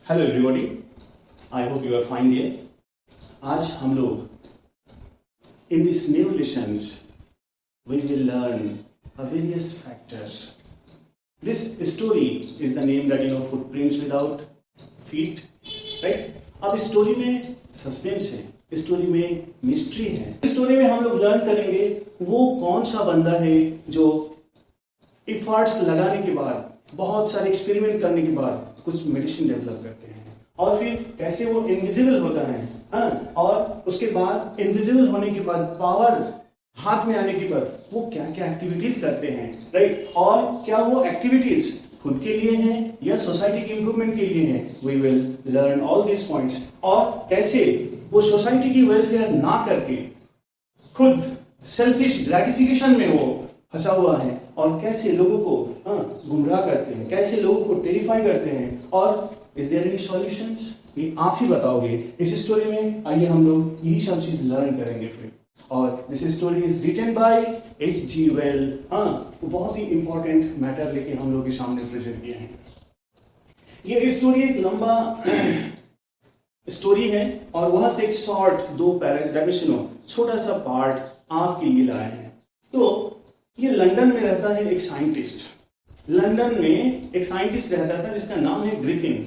Hello everybody, I hope you are fine here. आज हम लोग in this new lesson we will learn various factors. This story is the name that footprints without feet, right. अब इस story में suspense है, इस story में mystery है। इस स्टोरी में हम लोग लर्न करेंगे वो कौन सा बंदा है जो एफर्ट्स लगाने के बाद, बहुत सारे एक्सपेरिमेंट करने के बाद कुछ मेडिसिन डेवलप करते हैं, और फिर कैसे वो इनविजिबल होता है, हाँ, और उसके बाद इनविजिबल होने के बाद पावर हाथ में आने के बाद वो क्या क्या एक्टिविटीज करते हैं, राइट। और क्या वो एक्टिविटीज खुद के लिए हैं या सोसाइटी के इंप्रूवमेंट के लिए हैं। We will learn all this points. और कैसे वो सोसाइटी की वेलफेयर ना करके खुद सेल्फिश ग्रेटिफिकेशन में वो फंसा हुआ है, और कैसे लोगों को गुमराह करते हैं, कैसे लोगों को टेरिफाई करते हैं, और इज देयर एनी सॉल्यूशंस, ये आप ही बताओगे इस स्टोरी में। आइए हम लोग यही सब चीज लर्न करेंगे फिर। और this story is written by H.G. Wells। वो बहुत ही इंपॉर्टेंट मैटर लेके हम लोग के सामने प्रेजेंट किए हैं। ये स्टोरी एक लंबा स्टोरी है, और वहां से एक शॉर्ट दो पैराग्राफ छोटा सा पार्ट आपके लिए लाए हैं। तो ये लंदन में रहता है एक साइंटिस्ट। लंदन में एक साइंटिस्ट रहता था जिसका नाम है ग्रिफिन।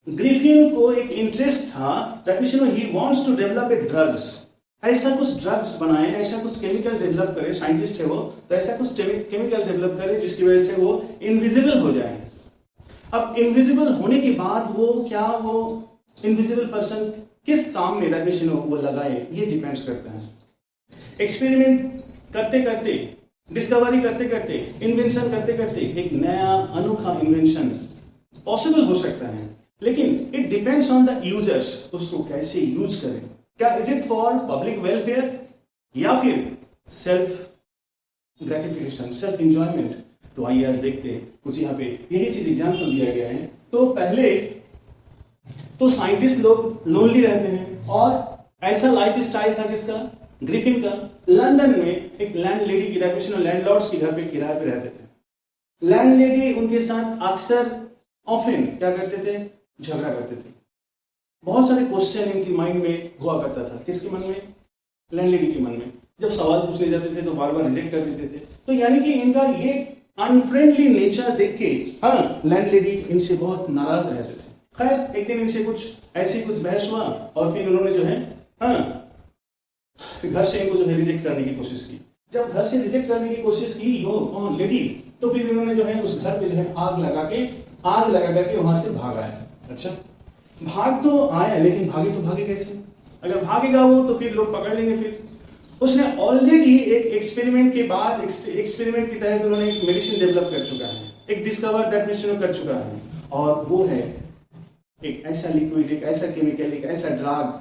ग्रिफिन को एक इंटरेस्ट था that he wants to develop a drugs. ऐसा कुछ ड्रग्स बनाए, ऐसा कुछ केमिकल डेवलप करे। साइंटिस्ट है वो, तो ऐसा कुछ केमिकल डेवलप करे जिसकी वजह से वो इनविजिबल हो जाए। अब इनविजिबल होने के बाद वो इनविजिबल पर्सन किस काम में दैट वो लगाए, ये डिपेंड्स करता है। एक्सपेरिमेंट करते करते, डिस्कवरी करते करते, इन्वेंशन करते करते एक नया अनोखा इन्वेंशन पॉसिबल हो सकता है, लेकिन it depends on the users, उसको कैसे यूज करें। क्या is it for public welfare या फिर सेल्फ ग्रेटिफिकेशन, सेल्फ इंजॉयमेंट। तो आइए आज देखते हैं कुछ यहाँ पे यही चीज एग्जाम्पल दिया गया है। तो पहले तो साइंटिस्ट लोग लोनली रहते हैं, और ऐसा लाइफ स्टाइल था किसका, ग्रिफिन का। लंदन में एक लैंड लेडी की लैंडलॉर्ड्स के घर पे किराए पे रहते थे। लैंड लेडी उनके साथ अक्सर ऑफन क्या करते थे, झगड़ा करते थे। बहुत सारे क्वेश्चन इनकी माइंड में हुआ करता था। किसके मन में, लैंड लेडी के मन में। जब सवाल पूछने जाते थे तो बार बार रिजेक्ट कर देते थे। तो यानी कि इनका ये अनफ्रेंडली नेचर देख के लैंड लेडी इनसे बहुत नाराज रहते थे। खैर एक दिन इनसे कुछ बहस हुआ, और फिर उन्होंने जो है घर से इनको जो है रिजेक्ट करने की कोशिश की। जब घर से रिजेक्ट करने की कोशिश की वो लेडी, तो फिर इन्होंने जो है उस घर पे जो है आग लगा करके वहां से भाग आया। अच्छा, भाग तो आया, लेकिन भागे कैसे? अगर भागेगा वो तो फिर लोग पकड़ लेंगे। फिर उसने ऑलरेडी एक एक्सपेरिमेंट के बाद, एक्सपेरिमेंट के तहत उन्होंने एक मेडिसिन डेवलप कर चुका है, एक डिस्कवर दैट कर चुका है, और वो है एक ऐसा लिक्विड, एक ऐसा केमिकल, एक ऐसा ड्रग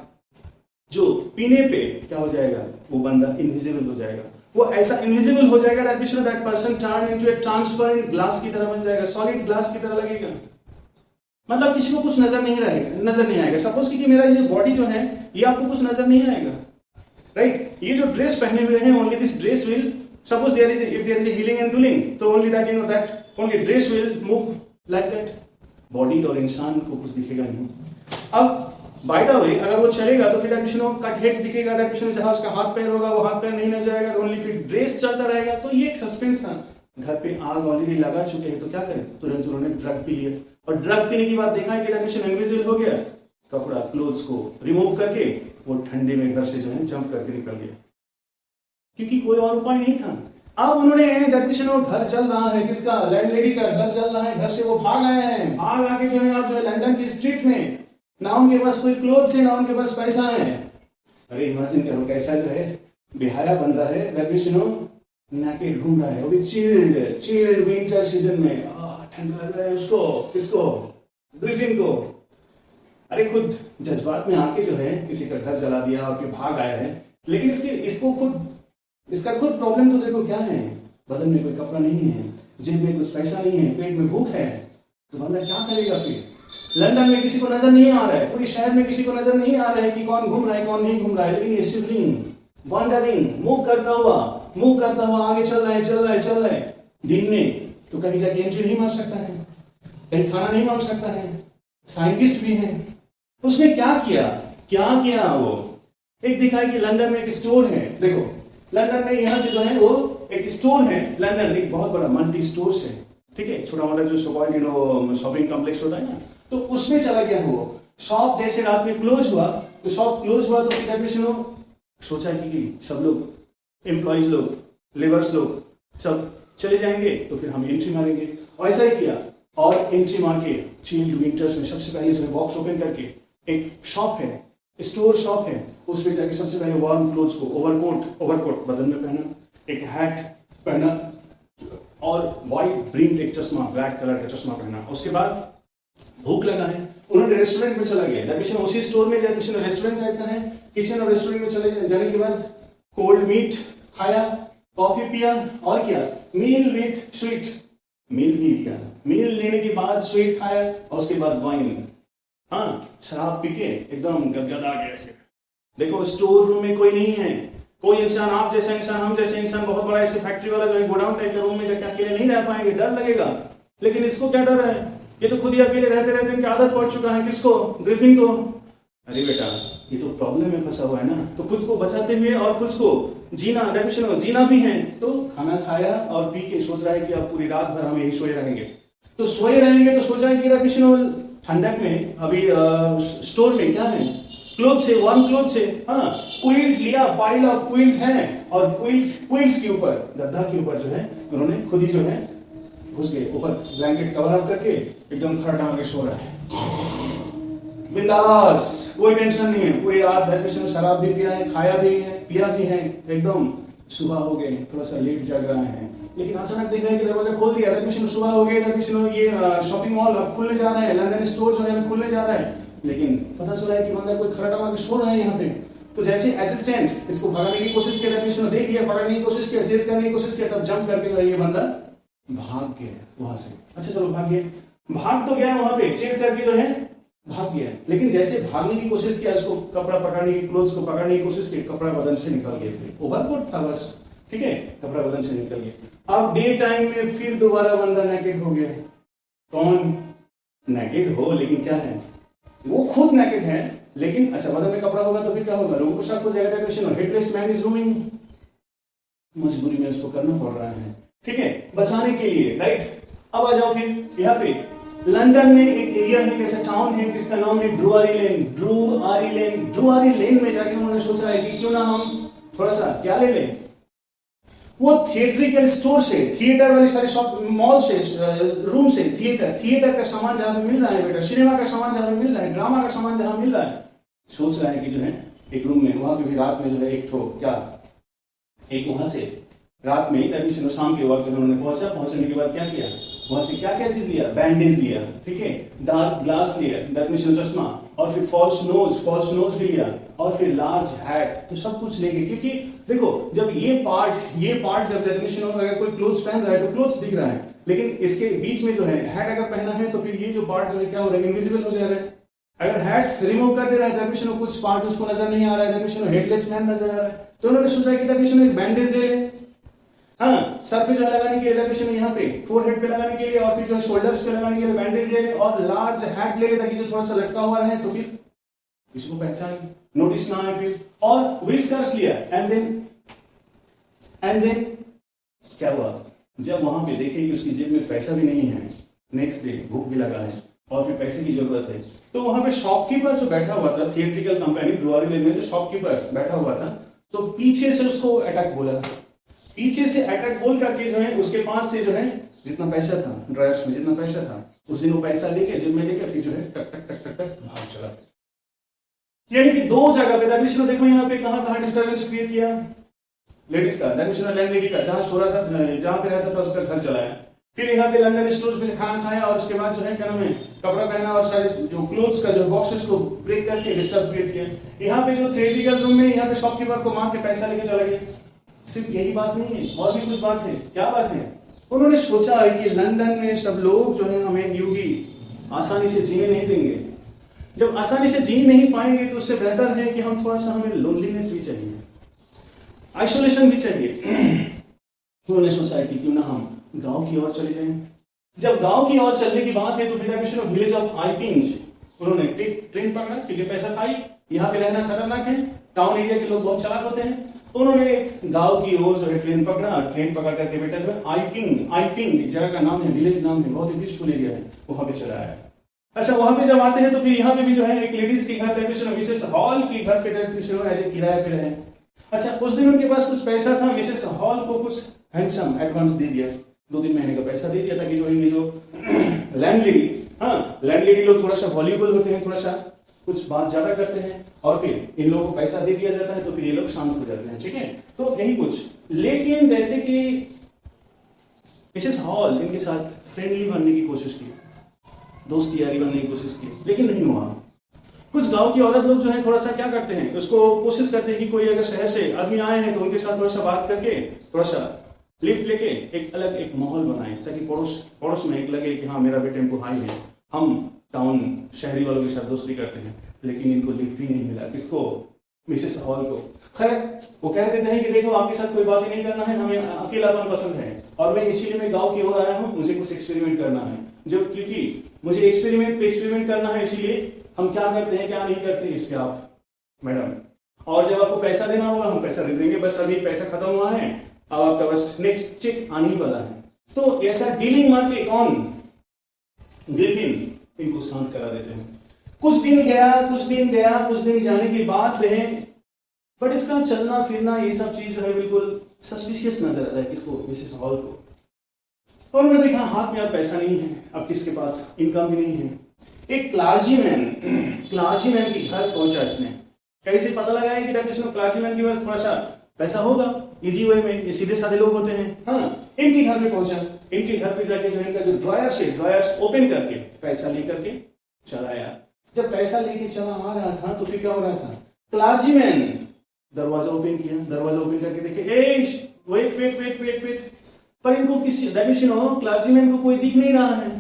जो पीने पे क्या हो जाएगा, वो बंदा इनविजिबल हो जाएगा। वो ऐसा इनविजिबल हो जाएगा that person turn into A transparent glass की तरह बन जाएगा, सॉलिड ग्लास की तरह लगेगा। मतलब किसी को कुछ नजर नहीं आएगा। सपोज कि मेरा ये बॉडी जो है, ये आपको कुछ नजर नहीं आएगा, राइट। ये जो ड्रेस पहने हुए हैं, only this dress will, suppose if there is a healing and duelling, तो only that only dress will move like that. Body और इंसान को कुछ दिखेगा नहीं। अब बाय द वे अगर वो चलेगा तो फिर कट हेड दिखेगा, जहां उसका हाथ पैर होगा वो हाथ पैर नहीं नजर आएगा, ओनली फिर ड्रेस चलता रहेगा। तो ये एक सस्पेंस था। घर पे आग ऑलरेडी लगा चुके हैं, तो क्या करें, तुरंत उन्होंने ड्रग पी लिया, और ड्रग पीने के बाद देखा है कि इनविजिबल हो गया। कपड़ा, क्लोथ्स को रिमूव करके वो ठंडे में घर से जो है जंप करके निकल गया, क्योंकि कोई और उपाय नहीं था। अब उन्होंने घर चल रहा है, किसका, लैंड लेडी का घर चल रहा है। घर से वो भाग आए हैं, भाग आके जो है आप जो है लंदन की स्ट्रीट में, ना उनके पास कोई क्लोथ्स है, ना उनके पास पैसा है। अरे इमेजिन करो कैसा जो है बेहारा बंदा है, नेकेड घूम रहा है, वो भी चिल्ड विंटर सीजन में। ठंड लग रहा है उसको, किसको, ग्रिफिन को। अरे खुद जज्बात में आके जो है किसी का घर जला दिया और फिर भाग आया है। लेकिन इसका खुद प्रॉब्लम तो देखो क्या है, बदन में कोई कपड़ा नहीं है, जेब में कुछ पैसा नहीं है, पेट में भूख है, तो बंदा क्या करेगा फिर। लंदन में किसी को नजर नहीं आ रहा है, पूरे शहर में किसी को नजर नहीं आ रहा है कि कौन घूम रहा है कौन नहीं घूम रहा है, लेकिन ये शिवरिंग, वॉन्डरिंग, मूव करता हुआ आगे चल रहा है। दिन में तो कहीं जाके एंट्री नहीं मार सकता है, कहीं खाना नहीं मांग सकता है, साइंटिस्ट भी हैं। उसने क्या किया वो एक दिखाई कि लंदन में एक स्टोर है। देखो लंदन में यहाँ से जो है वो एक स्टोर है, लंदन एक बहुत बड़ा मल्टी स्टोर है, ठीक है, छोटा मोटा जो शॉपिंग कॉम्प्लेक्स होता है ना, तो उसमें चला गया वो। शॉप जैसे रात में क्लोज हुआ, तो शॉप क्लोज हुआ तो सोचा कि सब लोग एम्प्लॉइज लोग, लेबर्स लोग सब चले जाएंगे तो फिर हम एंट्री मारेंगे, और ऐसा ही किया। और एंट्री मार के चिल्ड विंटर्स में सबसे पहले जो है बॉक्स ओपन करके एक शॉप है, स्टोर शॉप है, उसमें जाके सबसे पहले वार्म क्लोथ्स को ओवरकोट बदन में पहना, एक हैट पहना और व्हाइट ब्रिम्ड एक चश्मा, ब्लैक कलर का चश्मा पहना। उसके बाद भूख लगा है, उन्होंने रेस्टोरेंट में चला गया। जब उसी स्टोर में जब रेस्टोरेंट टाइप का है, किचन और रेस्टोरेंट में चले जाने के बाद कोल्ड मीट खाया, कॉफी पिया, और क्या मील विथ स्वीट, मील भी क्या, मील लेने के बाद स्वीट खाया और उसके बाद वाइन, हाँ शराब पी के एकदम गदगदा गया। देखो स्टोर रूम में कोई नहीं है, कोई इंसान, आप जैसा इंसान, हम जैसे इंसान, बहुत बड़ा ऐसे फैक्ट्री वाला जो है गोडाउन टाइप का रूम में जाके अकेले नहीं रह पाएंगे, डर लगेगा। लेकिन इसको क्या डर है, ये तो खुद ही अकेले रहते रहते इनकी आदत पड़ चुका है। किसको? ग्रिफिन को। अरे बेटा ये तो प्रॉब्लम में फंसा हुआ है ना, तो खुद को बचाते हुए और खुद को जीना भी है, तो खाना खाया और पी के सोच रहा है कि अब पूरी रात भर हम यही सोए रहेंगे। तो सोचा है कि ठंडक में अभी स्टोर में क्या है, क्लोथ से, वार्म क्लोथ से, हाँ क्विल्ट लिया, पाइल ऑफ क्विल्ट है, और क्विल्ट्स के ऊपर, गद्दा के ऊपर जो है उन्होंने खुद ही जो है घुस गए, ऊपर ब्लैंकेट कवर अप करके एकदम खड़ा के सो रहा है, बिंदास, कोई टेंशन नहीं है। पूरी रात दरमिशन शराब भी पिया है, खाया भी है, पिया भी है, एकदम सुबह हो गए, थोड़ा सा लेट जग रहा है, लेकिन अचानक देख रहे हैं कि दरवाजा खोल दिया, दरमिशन सुबह हो गए, दरमिशन ये शॉपिंग मॉल अब खुलने जा रहा है, लंदन स्टोर जो है खुलने जा रहा है, लेकिन पता चला है कि बंदा कोई खराटा मार के सो रहा है यहाँ पे। तो जैसे असिस्टेंट इसको भगाने की कोशिश किया, दरमिशन देख लिया, पकड़ने की कोशिश किया, चेज करने की कोशिश किया, तब जंप करके जो है ये बंदा भाग गया वहां से। अच्छा चलो भाग तो गया वहां पे, चेज करके जो है भाग गया, लेकिन जैसे भागने की कोशिश किया, उसको कपड़ा पकड़ने की, क्लोथ्स को पकड़ने की कोशिश की, कपड़ा बदन से निकल गया, फिर ओवरकोट था बस, ठीक है, कपड़ा बदन से निकल गया। अब डे टाइम में फिर दोबारा बंदा नेकेड हो गया। कौन नेकेड हो, लेकिन क्या है, वो खुद नेकेड है, लेकिन अच्छा बदन में कपड़ा होगा तो फिर क्या होगा, लोगों को शक हो जाएगा, हेडलेस मैन इज रूमिंग, मजबूरी में उसको करना पड़ रहा है, ठीक है, बचाने के लिए, राइट। अब आ जाओ फिर यहाँ पे लंदन में एक एरिया है, ऐसा टाउन है जिसका नाम है ड्रूआरी लेन में जाके उन्होंने सोचा है कि क्यों ना हम थोड़ा सा क्या ले लें, वो थिएट्रिकल स्टोर से, थिएटर वाले सारे शॉप, मॉल से, रूम से, थिएटर का सामान जहां पे मिल रहा है बेटा, सिनेमा का सामान जहां पे मिल रहा है, ड्रामा का सामान जहां मिल रहा है, सोच रहा है कि जो है एक रूम में, वहां पे भी रात में जो है एक वहां से रात में एडमिशन शाम के वक्त जो है उन्होंने पहुंचने के बाद क्या किया, वहां से क्या चीज लिया, बैंडेज लिया, ठीक है, डार्क ग्लास लिया, एडमिशन चश्मा, और फिर फॉल्स नोज भी लिया, और फिर लार्ज हैट, तो सब कुछ लेंगे, क्योंकि देखो जब ये पार्ट जब एडमिशन अगर कोई क्लोथ्स पहन रहा है तो क्लोथ्स दिख रहा है, लेकिन इसके बीच में जो है हैट अगर पहना है तो फिर ये जो पार्ट जो है क्या हो रहा है, इनविजिबल हो जा रहा है। अगर हैट रिमूव कर दे रहा है तो एडमिशन कुछ पार्ट उसको नजर नहीं आ रहा है, एडमिशन हेडलेस मैन नजर आ रहा है, तो उन्होंने सोचा कि एडमिशन एक बैंडेज ले ले, हाँ सर पे जो है लगाने के लिए, एडमिशन यहाँ पे फोरहेड पे लगाने के लिए, और फिर जो है शोल्डर्स पे लगाने के लिए बैंडेज ले ले, और लार्ज हैट ले ले ताकि जो थोड़ा सा लटका हुआ रहे, तो फिर किसी को पहचान नोटिस ना आए फिर, और विस्कर्स लिया, एंड देन क्या हुआ, जब वहां पे देखे कि उसकी जेब में पैसा भी नहीं है, नेक्स्ट डे भूख भी लगा है और फिर पैसे की जरूरत है, तो वहां पे शॉपकीपर जो बैठा हुआ था, थिएट्रिकल कंपनी ड्रूआरी लेन में जो शॉपकीपर बैठा हुआ था, तो पीछे से उसको अटैक बोला, पीछे से अटैक बोल करके जो है उसके पास से जो है जितना पैसा था, ड्रायर्स में जितना पैसा था, उस दिन वो पैसा लेके जेब में लेके फिर जो है टक टक टक टक टक भाग चला। यानी कि दो जगह पे दरमिशन देखो यहाँ पे कहाँ डिस्टर्बेंस क्रिएट किया, लेडीज का, दरमिशन लैंडलेडी का, जहाँ सो रहा था, जहाँ पे रहता था उसका घर चलाया, फिर यहाँ पे लंदन स्टोर्स में खाना खाया, और उसके बाद जो है क्या नाम है कपड़ा पहना, और सारे जो क्लोथ्स का जो बॉक्सेस को ब्रेक करके डिस्टर्ब क्रिएट किया। यहाँ पे जो थिएट्रिकल रूम में यहाँ पे शॉपकीपर को मार के पैसा लेके चला गया। सिर्फ यही बात नहीं है, और भी कुछ बात है। क्या बात है, उन्होंने सोचा है कि लंदन में सब लोग जो है हमें यूं ही आसानी से जीने नहीं देंगे, जब आसानी से जी नहीं पाएंगे तो उससे बेहतर है कि हम थोड़ा सा, हमें लोनलीनेस भी चाहिए, आइसोलेशन भी चाहिए। उन्होंने सोचा है कि क्यों ना हम गांव की ओर चले जाएं। जब गांव की ओर चलने की बात है तो विलेज ऑफ आइपिंज, उन्होंने ट्रेन पकड़ा क्योंकि पैसा था ही, यहाँ पे रहना खतरनाक है, टाउन एरिया के लोग बहुत चालाक होते हैं। उन्होंने एक गांव की ओर जो है ट्रेन पकड़ा, ट्रेन पकड़ करके बेटा जो है आईपिंग जगह का नाम है, विलेज नाम है, बहुत ही पीसफुल एरिया है, वहां पे चला आया। अच्छा, वहां पे जब आते हैं तो फिर यहाँ पे भी जो है एक लेडीज के घर पे मिसेस हॉल के घर पे ऐसे किराए पे रहे। अच्छा, उस दिन उनके पास कुछ पैसा था, मिसेस हॉल को कुछ हैंडसम एडवांस दे दिया, 2-3 महीने का पैसा दे दिया, ताकि जो ये जो लैंडलेडी लोग थोड़ा सा वॉल्यूबल होते हैं, थोड़ा सा कुछ बात ज्यादा करते हैं, और फिर इन लोगों को पैसा दे दिया जाता है तो फिर ये लोग शांत हो जाते हैं, ठीक है। तो यही कुछ, लेकिन जैसे कि मिसेस हॉल इनके साथ फ्रेंडली बनने की कोशिश की, दोस्ती यारी बनने की कोशिश की, लेकिन नहीं हुआ। कुछ गांव की औरत लोग जो है थोड़ा सा क्या करते हैं, उसको कोशिश करते हैं कि कोई अगर शहर से आदमी आए हैं तो उनके साथ थोड़ा सा बात करके, थोड़ा सा लिफ्ट लेके एक अलग एक माहौल बनाए, ताकि पड़ोस में एक लगे कि हाँ मेरा भी टेम्पो हाई है, हम टाउन शहरी वालों के साथ दोस्ती करते हैं। लेकिन इनको लिफ्ट ही नहीं मिला, किसको? मिसेस हॉल को। खैर, वो कह देते हैं कि देखो आपके साथ कोई बात ही नहीं करना है, हमें अकेलापन पसंद है, और मैं इसीलिए मैं गाँव की ओर आया हूँ, मुझे कुछ एक्सपेरिमेंट करना है, जो क्योंकि मुझे एक्सपेरिमेंट करना है, इसीलिए हम क्या करते हैं क्या नहीं करते इस पे आप मैडम, और जब आपको पैसा देना होगा हम पैसा दे देंगे, बस अभी पैसा खत्म हुआ है, अब आपका बस नेक्स्ट चेक आने ही वाला है। तो ऐसा डीलिंग मार के कौन? ग्रिफिन इनको शांत करा देते हैं। कुछ दिन जाने के बाद रहे, बट इसका चलना फिरना ये सब चीज जो है बिल्कुल सस्पिशियस नजर आता है, किसको? मिसेस हॉल को। और उन्होंने देखा हाथ में अब पैसा नहीं है, अब किसके पास इनकम भी नहीं है। एक क्लार्जीमैन के घर पहुंचा इसने। कैसे पता लगा है कि क्लार्जीमैन के पास थोड़ा सा पैसा होगा, इजी वे में, ये सीधे साधे लोग होते हैं। हाँ, इनके घर पे पहुंचा, इनके घर पे जाके जो इनका जो ड्रॉयर्स ओपन करके पैसा लेकर के चला आया। जब पैसा लेके चला आ रहा था तो फिर क्या हो रहा था? क्लार्जीमैन दरवाजा ओपन किया, दरवाजा ओपन करके देखे वेट, पर इनको किसी क्लार्जीमैन को कोई दिख नहीं रहा है।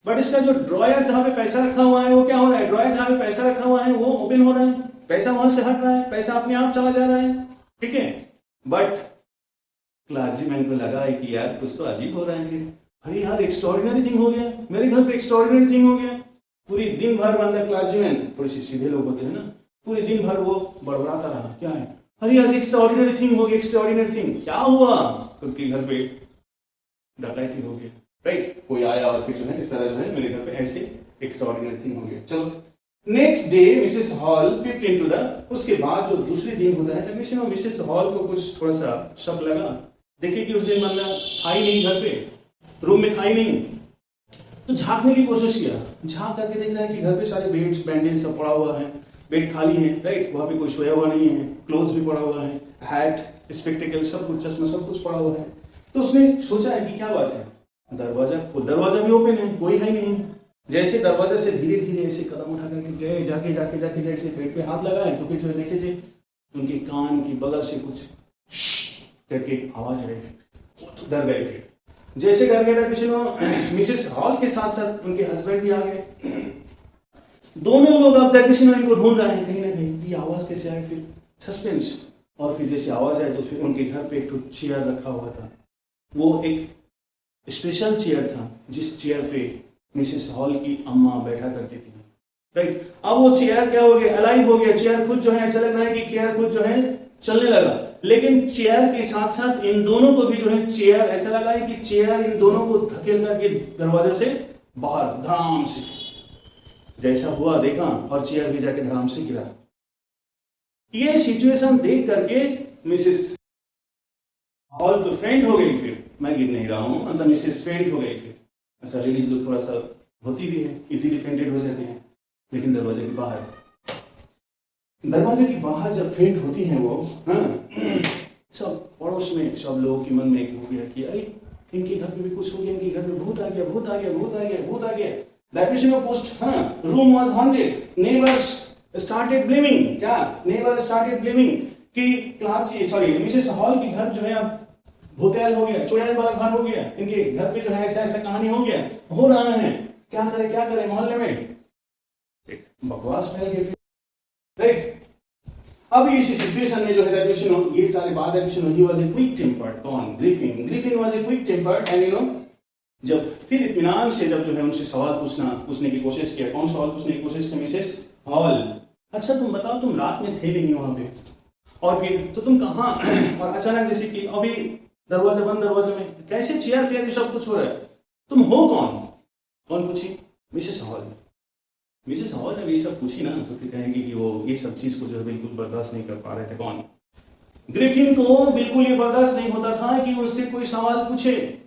बट इसका जो ड्रॉयर जहां पे पैसा रखा हुआ है वो क्या हो रहा है? ड्रॉयर जहां पे पैसा रखा हुआ है वो ओपन हो रहा है, पैसा वहां से हट रहा है, पैसा अपने आप चला जा रहा है, ठीक है। बट क्लार्जीमैन को लगा है कि यार कुछ तो अजीब हो रहा है। फिर अरे यार एक्स्ट्राऑर्डिनरी थिंग हो गया, मेरे घर पे एक्स्ट्राऑर्डिनरी थिंग हो गया। पूरी दिन भर बंदा क्लार्जीमैन, थोड़ी सी सीधे लोग होते हैं ना, पूरे दिन भर वो बड़बड़ाता रहा, क्या है? अरे आज एक्स्ट्राऑर्डिनरी थिंग हो गई, एक्स्ट्राऑर्डिनरी थिंग। क्या हुआ? उनके घर पे डकैती हो गई, राइट। कोई आया और फिर जो है इस तरह जो है मेरे घर पे ऐसे एक्स्ट्राऑर्डिनरी थिंग हो गया। चलो, next day Mrs Hall peeped into the, उसके बाद जो दूसरे दिन होता है तब मिसेस हॉल को कुछ थोड़ा सा शक लगा। देखिए कि उस दिन बंदा था ही नहीं घर पे, रूम में था ही नहीं, तो झांकने की कोशिश किया। झांक करके देख रहा है कि घर पे सारे बेड्स बैंडेज सब पड़ा हुआ है, बेड खाली है, राइट, वहां पे कोई सोया हुआ नहीं है, क्लोथ्स भी पड़ा हुआ है, हैट, स्पेक्टिकल, सब कुछ, चश्मा, सब कुछ पड़ा हुआ है। तो उसने सोचा है कि क्या बात है, दरवाजा भी ओपन है, कोई है नहीं। जैसे दरवाजा से धीरे धीरे ऐसे कदम उठा करके गए, जाके जैसे पेट पे हाथ लगाए तो फिर जो देखे थे उनके कान की बगल से कुछ करके आवाज आई, डर गए। फिर जैसे डर गए था मिसेस हॉल के साथ साथ उनके हस्बैंड भी आ गए। दोनों लोग अब तक इनको ढूंढ रहे हैं कहीं ना कहीं, ये आवाज कैसे आई। फिर सस्पेंस, और फिर जैसे आवाज आई तो फिर उनके घर पे एक चेयर रखा हुआ था, वो एक स्पेशल चेयर था जिस चेयर पे मिसेस हॉल की अम्मा बैठा करती थी, राइट। अब वो चेयर क्या हो गया? अलाइव हो गया। चेयर खुद जो है ऐसा लग रहा है कि चेयर खुद जो है चलने लगा, लेकिन चेयर के साथ साथ इन दोनों को भी जो है चेयर ऐसा लगा है कि चेयर इन दोनों को धकेल करके दरवाजे से बाहर धड़ाम से, जैसा हुआ देखा, और चेयर भी जाके धड़ाम से गिरा। ये सिचुएशन देख करके मिसेस हॉल तो फेंट हो गई। फिर मैं गिर नहीं रहा हूं, मतलब मिसेस फेंट हो गई। फिर ऐसा लेडीज लोग थोड़ा सा होती भी है, इजीली फेंटेड हो जाती हैं, लेकिन दरवाजे के बाहर जब फेंट होती हैं वो, हाँ, सब पड़ोस में सब लोगों के मन में एक हो गया कि अरे इनके घर में भी कुछ हो गया, इनके घर में भूत आ गया। That mission of post, room was haunted. Neighbors started blaming कि मिसेस हॉल के घर जो है अब भूतिया हो गया, चुड़ैल वाला घर हो गया, इनके घर पे जो है ऐसा कहानी हो रहा है, क्या करे मोहल्ले में बकवास फैल गई, राइट। अब इसी सिचुएशन में जो है ये सारे बात ही वाज ए क्विक टेम्पर्ड, कौन? Griffin was a quick tempered, and जब फिर इत्मीनान से जब जो है उनसे सवाल पूछने की कोशिश किया। कौन सवाल पूछने की कोशिश की? मिसेस हॉल, अच्छा तुम बताओ, तुम रात में थे नहीं वहां पे, और फिर तो तुम कहाँ और अचानक जैसे कि अभी दरवाजा बंद, दरवाजे में कैसे चेयर फेयर ये सब कुछ हो रहा है, तुम हो कौन? कौन पूछी? Mrs hall. मिसेस हॉल जब ये सब पूछी ना तो फिर कहेंगे कि वो ये सब चीज को जो है बिल्कुल बर्दाश्त नहीं कर पा रहे थे। कौन? ग्रिफिन को बिल्कुल ये बर्दाश्त नहीं होता था कि उससे कोई सवाल पूछे।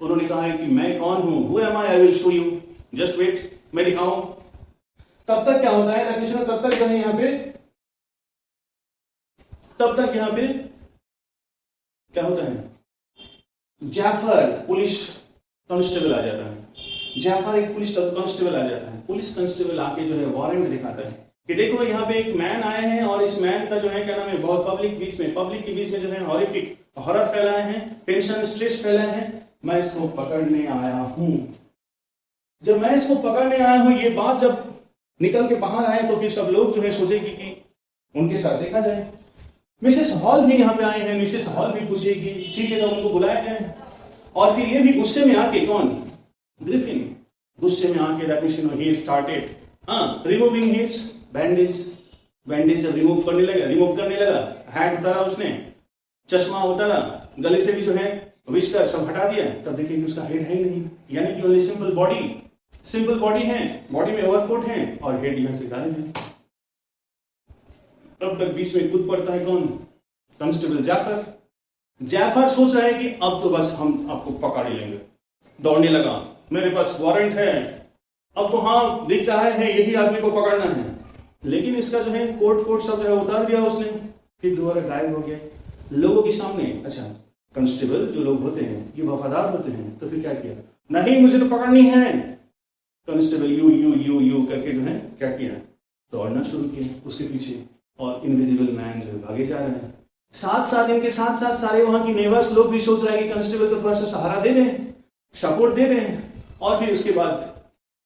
उन्होंने कहा है कि मैं कौन हूं, who am I, I will show you, just wait, मैं दिखाऊं। तब तक क्या होता है रमेश, तब तक जो है यहाँ पे, तब तक यहाँ पे क्या होता है, जाफर पुलिस कांस्टेबल आ जाता है। जाफर एक पुलिस कांस्टेबल आ जाता है। पुलिस कांस्टेबल आके जो है वारंट दिखाता है कि देखो यहाँ पे एक मैन आए हैं और इस मैन का जो है क्या नाम है, बहुत पब्लिक के बीच में जो है हॉरिफिक हॉरर फैलाए हैं, टेंशन स्ट्रेस फैलाए हैं, मैं इसको पकड़ने आया हूं। जब मैं इसको पकड़ने आया हूं, ये बात जब निकल के बाहर आए तो फिर सब लोग जो है सोचेगी कि उनके साथ देखा जाए। मिसेस हॉल भी यहाँ पे आए हैं, मिसेस हॉल भी पूछेगी, ठीक है तो उनको बुलाया जाए। और फिर ये भी गुस्से में आके, कौन? ग्रिफिन गुस्से में आके he started removing his bandage remove करने लगा, हैट उतारा उसने, चश्मा उतारा, गले से भी जो है विस्कर सब हटा दिया। तब देखिए कि उसका हेड है ही नहीं, यानी कि ओनली सिंपल बॉडी है, बॉडी में ओवरकोट है और हेड यहां से गायब है। तब तक बीच में कूद पड़ता है कौन? कांस्टेबल जाफर सोच रहा है कि अब तो बस हम आपको पकड़ ही लेंगे। दौड़ने लगा, मेरे पास वारंट है, अब तो हाँ दिख रहा है यही आदमी को पकड़ना है। लेकिन इसका जो है कोट सब जो है उतार दिया उसने, फिर दोबारा गायब हो गया लोगों के सामने। अच्छा, कांस्टेबल जो लोग होते हैं ये वफादार होते हैं, तो फिर क्या किया? नहीं मुझे तो पकड़नी है। कांस्टेबल यू करके जो है क्या किया? दौड़ना शुरू किया उसके पीछे, और इनविजिबल मैन जो भागे जा रहे हैं। साथ इनके साथ सारे वहां की नेबर्स लोग भी सोच रहे हैं कि कांस्टेबल को थोड़ा सा सहारा दे रहे हैं, सपोर्ट दे रहे हैं, और फिर उसके बाद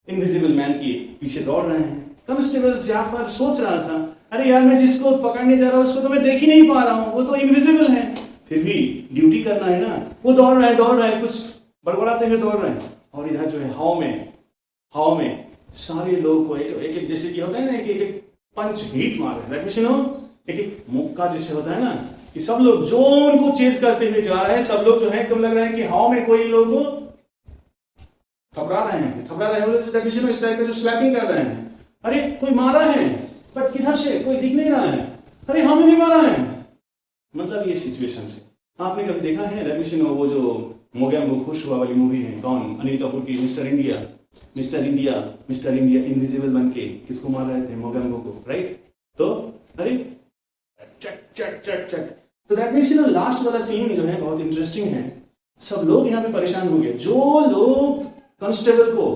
इनविजिबल मैन के पीछे दौड़ रहे हैं। कांस्टेबल जाफर सोच रहा था, अरे यार मैं जिसको पकड़ने जा रहा हूं उसको तो मैं देख ही नहीं पा रहा हूं, वो तो इनविजिबल है, फिर भी ड्यूटी करना है ना। वो दौड़ रहा है कुछ बड़बड़ाते हुए दौड़ रहे हैं, और इधर जो है हाव में सारे लोग को एक जैसे कि होता है ना, एक पंच हिट मार रहे हैं, एक मुक्का जैसे होता है ना, कि सब लोग जो उनको चेज करते हुए जा रहे हैं, सब लोग जो है एकदम लग रहा है कि हाव में कोई लोग थपड़ा रहे हैं इस टाइप का जो स्लैपिंग कर रहे हैं। अरे कोई मारा है, बट किधर से? कोई दिख नहीं रहा है। अरे हमें नहीं मारा है, मतलब ये सिचुएशन से। आपने कभी देखा है रविशन वो जो मोगैम्बो खुश हुआ वाली मूवी है, कौन? अनिल कपूर की मिस्टर इंडिया इनविजिबल बनके किसको मार रहे थे? मोगैम्बो को, राइट? तो अरे चक तो दैट मींस लास्ट वाला सीन जो है बहुत इंटरेस्टिंग है। सब लोग यहाँ पे परेशान हो गए, जो लोग कांस्टेबल को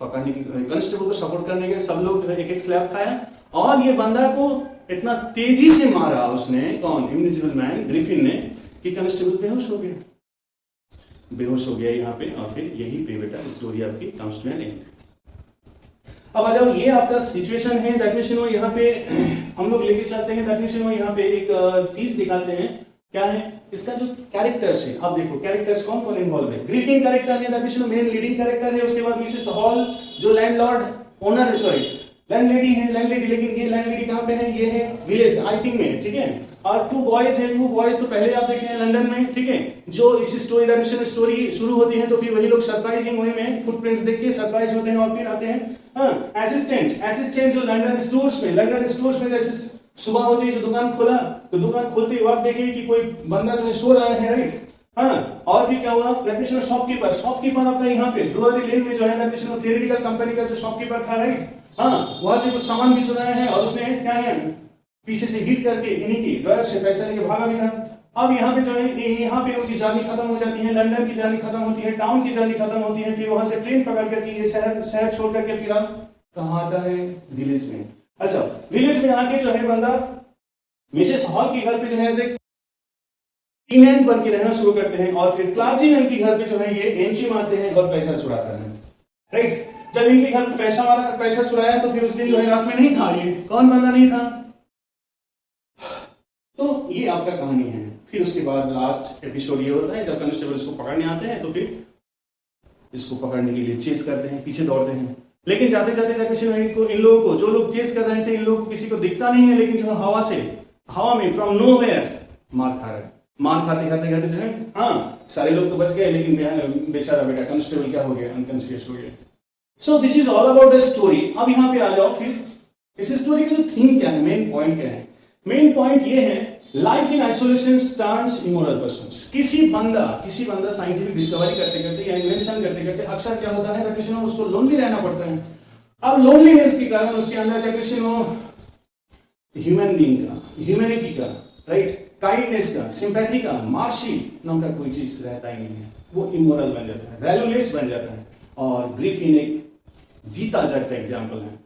पकड़ने की, कांस्टेबल को सपोर्ट करने के, सब लोग जो है एक स्लैप खाया, और ये बंदा को इतना तेजी से मारा उसने, कौन? इनविजिबल मैन ग्रिफिन ने, कि कांस्टेबल बेहोश हो गया यहाँ पे। और फिर यही पे बेटा स्टोरी आपकी कम्स टू एन एंड। अब आ जाओ, ये आपका सिचुएशन है। दैट मींस यहाँ पे हम लोग लेके चलते हैं। दैट मींस यहाँ पे एक चीज दिखाते हैं, क्या है इसका जो कैरेक्टर्स है। अब देखो कैरेक्टर्स कौन कौन इन्वॉल्व है। ग्रिफिन कैरेक्टर है, that means main leading character है। उसके बाद मिसेस हॉल जो लैंडलॉर्ड ओनर, सॉरी लैंडलेडी है, लेकिन ये लैंडलेडी कहाँ पे है? ये है विलेज आई थिंक में, ठीक है। और टू बॉयज तो पहले आप देखे हैं लंदन में, ठीक है। जो इस स्टोरी शुरू होती है तो फिर वही लोग सरप्राइजिंग वे में फुटप्रिंट्स देख के सरप्राइज होते हैं, और फिर आते हैं असिस्टेंट जो लंदन स्टोर्स में जैसे सुबह होती है जो दुकान खोला, तो दुकान खोलते ही आप देखें कि कोई बंदा जो है सो रहा है, राइट? और फिर क्या हुआ? शॉपकीपर अपना यहाँ पे ड्रोअरी लेन में जो है थियोरेटिकल कंपनी का जो शॉपकीपर था, राइट? वहां से कुछ सामान भी चुराया है, और उसने क्या है पीछे से हिट करके इन्हीं की ड्रायर से पैसा लेके भागा भी था। अब यहाँ पे जो है, यहाँ पे उनकी जर्नी खत्म हो जाती है, लंदन की जर्नी खत्म होती है, टाउन की जर्नी खत्म होती है। फिर वहां से ट्रेन पकड़ करके ये शहर छोड़ करके फिर कहाँ आता है? विलेज में। अच्छा, विलेज में आके जो है बंदा मिसेस हॉल के घर पे जो है टेनेंट बन के रहना शुरू करते हैं, और फिर क्लार्जीमैन के घर पे जो है ये एंट्री मारते हैं और पैसा चुराते हैं, राइट? जब इनके घर पैसा चुराया तो फिर उस दिन जो है रात में नहीं था, ये कौन बंदा नहीं था। तो ये आपका कहानी है। फिर उसके बाद लास्ट एपिसोड ये होता है जब कांस्टेबल इसको पकड़ने आते हैं, तो फिर इसको पकड़ने के लिए चेज करते हैं, पीछे दौड़ते हैं, लेकिन जाते जाते इन लोगों को, जो लोग चेज कर रहे थे, इन लोगों को किसी को दिखता नहीं है, लेकिन जो हवा में फ्रॉम नोवेयर मार खा रहा है। मार खाते खाते खाते जो है, हाँ सारे लोग तो बच गए, लेकिन बेचारा बेटा कांस्टेबल क्या हो गया, अनकॉन्शियस हो गया। So this is all about the story. अब यहाँ पे आ जाओ, फिर इस स्टोरी का जो थीम क्या है, मेन पॉइंट क्या है? मेन पॉइंट ये है, life in isolation turns immoral persons. किसी बंदा साइंटिफिक डिस्कवरी करते करते या इन्वेंशन करते करते अक्सर क्या होता है कृष्ण, उसको लोनली रहना पड़ता है। अब लोनलीनेस के कारण उसके अंदर कृष्ण ह्यूमन बीइंग का, ह्यूमैनिटी का, राइट, काइंडनेस का, सिंपैथी का, मार्शी नाम का कोई चीज रहता ही नहीं है। वो इमोरल बन जाता है, वैल्यूलेस बन जाता है। और ग्रिफिन एक जीता जागता एग्जाम्पल है।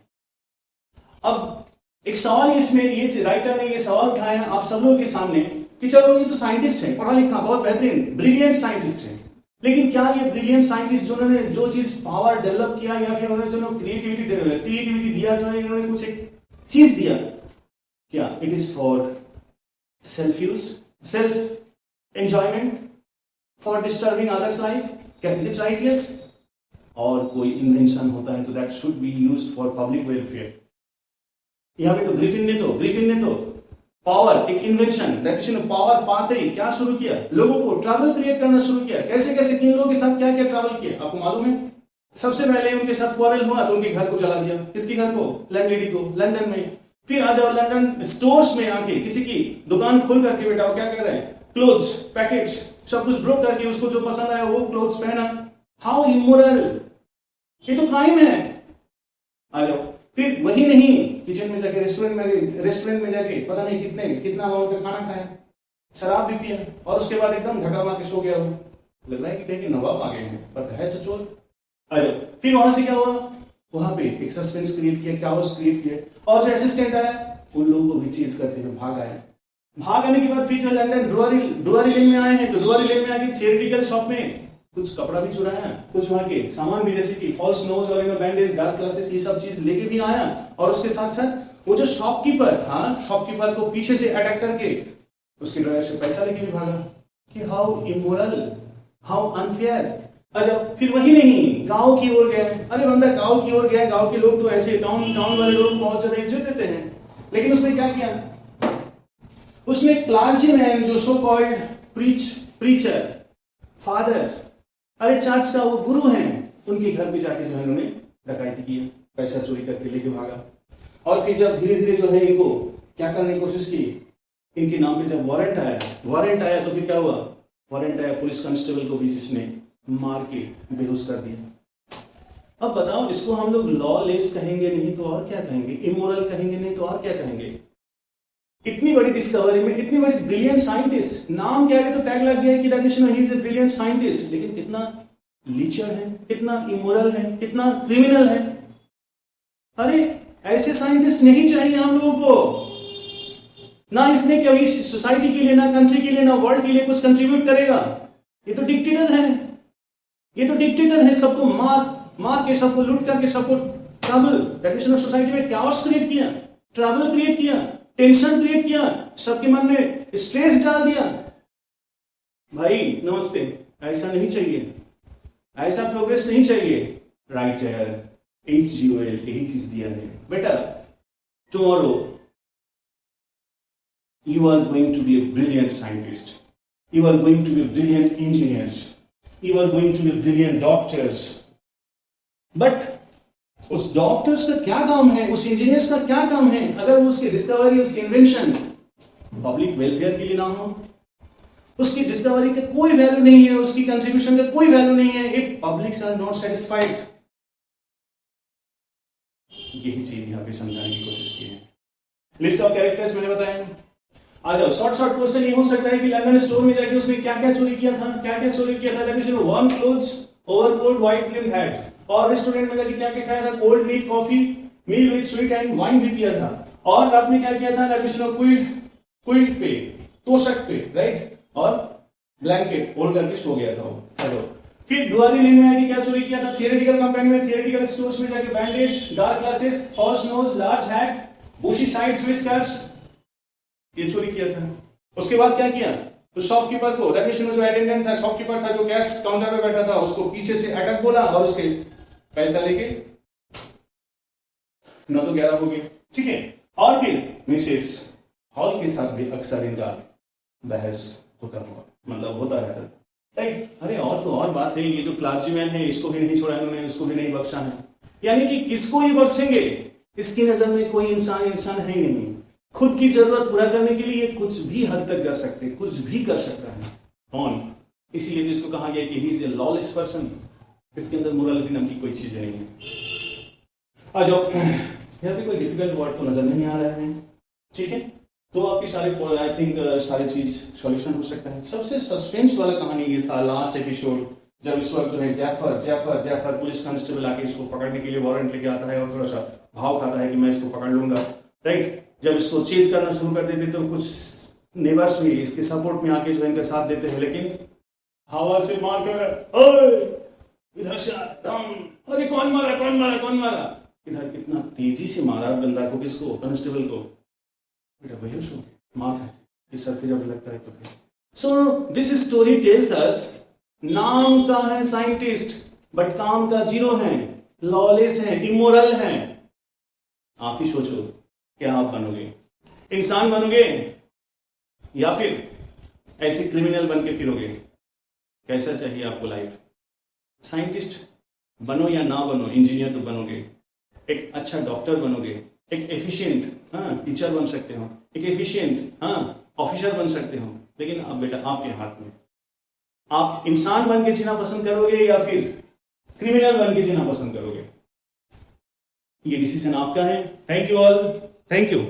अब एक सवाल इसमें, ये राइटर ने ये सवाल उठाया है आप सब लोगों के सामने कि चलो ये तो साइंटिस्ट है, पढ़ा लिखा, बहुत बेहतरीन ब्रिलियंट साइंटिस्ट है, लेकिन क्या ये ब्रिलियंट साइंटिस्ट जिन्होंने जो चीज पावर डेवलप किया या फिर उन्होंने जो क्रिएटिविटी दिया, जो इन्होंने कुछ एक चीज दिया, क्या it is for self use, self enjoyment, for disturbing others life? क्या इज इट राइट? यस। और कोई इन्वेंशन होता है तो that should be used for public welfare. यहाँ पे तो ग्रिफिन ने तो पावर, एक इन्वेंशन, पावर पाते ही क्या शुरू किया, लोगों को ट्रैवल क्रिएट करना शुरू किया। कैसे कैसे, किन लोगों के साथ क्या क्या ट्रैवल किया आपको मालूम है? सबसे पहले उनके साथ क्वारल हुआ तो उनके घर को जला दिया। किसके घर को? लैंडलेडी को, लंदन में। फिर आ जाओ लंदन स्टोर्स में आके किसी की दुकान खोल करके बेटा वो क्या कर रहे हैं, क्लोथ्स पैकेट्स सब कुछ ब्रोक करके उसको जो पसंद आया वो क्लोथ्स पहना। हाउ इमोरल, ये तो क्राइम है। आ जाओ, फिर वही नहीं, किचन में जाके रेस्टोरेंट में जाके पता नहीं कितना अमाउंट का खाना खाया, शराब भी पिया, और उसके बाद एकदम धक्का मार के सो गया। वो लग रहा है कि कहीं नवाब आ गए हैं, पर है तो चोर। आ जाओ, फिर वहां से क्या हुआ, वहां पे एक सस्पेंस क्रिएट किया, कैओस क्रिएट किया, और जो असिस्टेंट आया उन लोगों को भी चीज करते हुए भाग आया। भाग आने के बाद फिर जो लंदन ड्रुअरी लेन में आए हैं, तो ड्रुअरी लेन में आके थियोरेटिकल शॉप में कुछ कपड़ा भी चुराया, कुछ वहां के सामान भी, जैसे कि फॉल्स नोज और बैंडेज, डार्क ग्लासेस, ये सब चीज लेके भी आया। और उसके साथ साथ वो जो शॉपकीपर था, शॉपकीपर को पीछे से अटैक करके उसके ड्रायर से पैसा लेके भी भागा। कि हाउ इमोरल, हाउ अनफेयर। अच्छा, फिर वही नहीं, गांव की ओर गया। अरे बंदा गांव की ओर गया, गांव के लोग तो ऐसे टाउन वाले लोग बहुत ज्यादा इज्जत देते हैं, लेकिन उसने क्या किया, उसने क्लर्जीमैन जो सो कॉल्ड प्रीचर, फादर, अरे चर्च का वो गुरु हैं, उनके घर पे जाके जो है उन्होंने डकैती की, पैसा चोरी करके लेके भागा। और फिर जब धीरे धीरे जो है इनको क्या करने की कोशिश की, इनके नाम पे जब वारंट आया तो फिर क्या हुआ, वारंट आया, पुलिस कांस्टेबल को भी जिसने मार के बेहोश कर दिया। अब बताओ, इसको हम लोग लॉलेस कहेंगे नहीं तो और क्या कहेंगे, इमोरल कहेंगे नहीं तो और क्या कहेंगे? इतनी बड़ी डिस्कवरी में इतनी बड़ी ब्रिलियंट साइंटिस्ट, नाम क्या है तो टैग लग गया है कि that he is a brilliant scientist, लेकिन कितना लीचर है, कितना इमोरल है, कितना क्रिमिनल है। अरे ऐसे साइंटिस्ट नहीं चाहिए हम लोगों को। ना इसने कभी सोसाइटी के लिए, ना कंट्री के लिए, ना वर्ल्ड के लिए कुछ कंट्रीब्यूट करेगा। ये तो डिक्टेटर है, सबको मार के, सबको लूट करके, सबको ट्रबल, सोसाइटी में कैओस क्रिएट किया, ट्रबल क्रिएट किया, टेंशन क्रिएट किया, सबके मन में स्ट्रेस डाल दिया। भाई नमस्ते, ऐसा नहीं चाहिए, ऐसा प्रोग्रेस नहीं चाहिए। राइट यार, HGOL यही चीज दिया है बेटा। Tomorrow you are going to be a brilliant scientist, you are going to be a brilliant engineers, you are going to be a brilliant doctors, but उस डॉक्टर्स का क्या काम है, उस इंजीनियर्स का क्या काम है, अगर उसकी डिस्कवरी, उसकी इन्वेंशन पब्लिक वेलफेयर के लिए ना हो, उसकी डिस्कवरी का कोई वैल्यू नहीं है, उसकी कंट्रीब्यूशन का कोई वैल्यू नहीं है, if publics are not satisfied. यही चीज यहां पे समझाने की कोशिश की है। लिस्ट ऑफ कैरेक्टर्स मैंने बताया। आ जाओ, शॉर्ट क्वेश्चन ये हो सकता है कि लंदन स्टोर में जाके उसने क्या क्या चोरी किया था, warm clothes, overcoat, white print hat, और रेस्टोरेंट में जाके क्या क्या खाया था, cold meat, coffee, meal with sweet and wine भी पिया था। और रात में क्या किया था, क्विल्ट पे, तोशक पे, राइट, और ब्लैंकेट ओढ़ करके सो गया था वो। हेलो, फिर ड्रुअरी लेन में आके क्या चोरी किया था, थियोरेटिकल कंपनी में, थियोरेटिकल स्टोर्स में जाके bandage, dark glasses, false nose, large hat, bushy side, whiskers, ये चोरी किया था। उसके बाद क्या किया, तो शॉपकीपर को, दैट मींस जो अटेंडेंट था, शॉपकीपर था, जो कैश काउंटर पे बैठा था, उसको पीछे से अटैक बोला और उसके पैसा लेके 9 तो 11 हो गए, ठीक है। और फिर मिसेस हॉल के साथ भी अक्सर इनका बहस होता हुआ, मतलब होता रहता था, राइट। अरे और तो और बात है, ये जो क्लर्जीमैन है इसको भी नहीं छोड़ा इन्होंने, इसको भी नहीं बख्शा है, यानी कि किसको ही बख्शेंगे, इसकी नजर में कोई इंसान है ही नहीं। खुद की जरूरत पूरा करने के लिए कुछ भी हद तक जा सकते, कुछ भी कर सकता है कौन, इसीलिए तो इसको कहा गया कि he is a lawless person, इसके अंदर मोरालिटी नाम की कोई चीज नहीं है। आ जाओ, यहाँ पे कोई डिफिकल्ट वर्ड तो नजर नहीं आ रहा है, ठीक है। तो आपकी सारे आई थिंक सारी चीज सॉल्यूशन हो सकता है। सबसे सस्पेंस वाला कहानी ये था लास्ट एपिसोड, जब इस वक्त जो है जैफर पुलिस कांस्टेबल आके इसको पकड़ने के लिए वारंट लेके आता है और थोड़ा सा भाव खाता है कि मैं इसको पकड़ लूंगा, राइट। जब इसको चेज करना शुरू कर देते तो कुछ नेबर्स भी इसके सपोर्ट में आके जो इनका साथ देते हैं, लेकिन हवा से मारकर इधर से अरे कौन मारा, इधर इतना तेजी से मारा बंदा को, किसको, कांस्टेबल को, बेटा बेहोश हो गया, मार है ये सर पे जब लगता है तो फिर। So this story tells us, नाम का है साइंटिस्ट बट काम का जीरो है, लॉलेस है, इमोरल है। आप ही सोचो क्या आप बनोगे, इंसान बनोगे या फिर ऐसे क्रिमिनल बन के फिरोगे, कैसा चाहिए आपको लाइफ। साइंटिस्ट बनो या ना बनो, इंजीनियर तो बनोगे, एक अच्छा डॉक्टर बनोगे, एक एफिशिएंट टीचर बन सकते हो, एक एफिशिएंट ऑफिसर बन सकते हो, लेकिन अब बेटा आपके हाथ में, आप इंसान बन के जीना पसंद करोगे या फिर क्रिमिनल बन के जीना पसंद करोगे, ये डिसीजन आपका है। Thank you all, thank you.